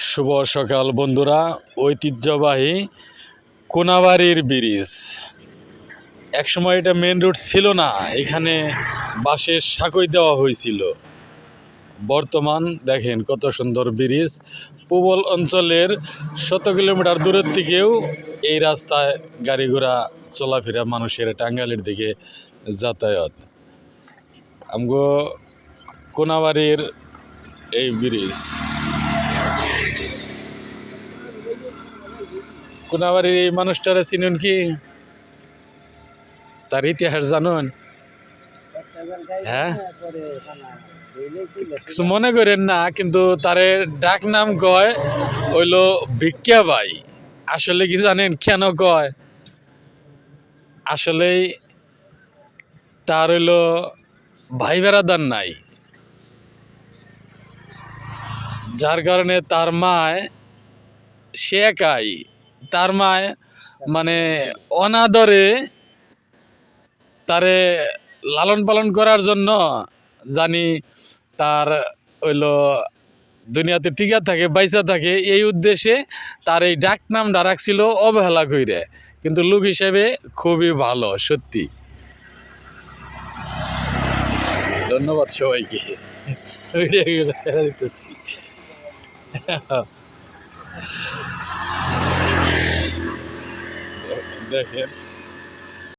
শুভ সকাল বন্ধুরা। ঐতিহ্যবাহী কোনাবাড়ির ব্রিজ, একসময় এটা মেন রোড ছিল না, এখানে বাঁশের সাঁকোই দেওয়া হয়েছিল। বর্তমান দেখেন কত সুন্দর ব্রিজ। পূবল অঞ্চলের শত কিলোমিটার দূরের থেকেও এই রাস্তায় গাড়ি ঘোড়া চলাফেরা, মানুষের টাঙ্গাইলের দিকে যাতায়াত। আমগো কোনাবাড়ির এই ব্রিজ, কোনাবাড়ির এই মানুষটারে চিনুন কি? তার ইতিহাস জানুন? হ্যাঁ, কিছু মনে করেন না, কিন্তু তারে ডাক নাম কয় হইল ভিক্ষা ভাই। আসলে কি জানেন কেন কয়? আসলেই তার হইল ভাই বেড়াদার নাই, যার কারণে তার মায়, সে একাই, তার মায় মানে অনাদরে তারে লালন পালন করার জন্য জানি তার হইল দুনিয়াতে টিকা থাকে, বাইসা থাকে, এই উদ্দেশ্যে তার এই ডাক নামটা রাখছিল অবহেলা কইরে। কিন্তু লোক হিসেবে খুবই ভালো, সত্যি। ধন্যবাদ সবাইকে। ছেড়ে দিতেছি। দেখেন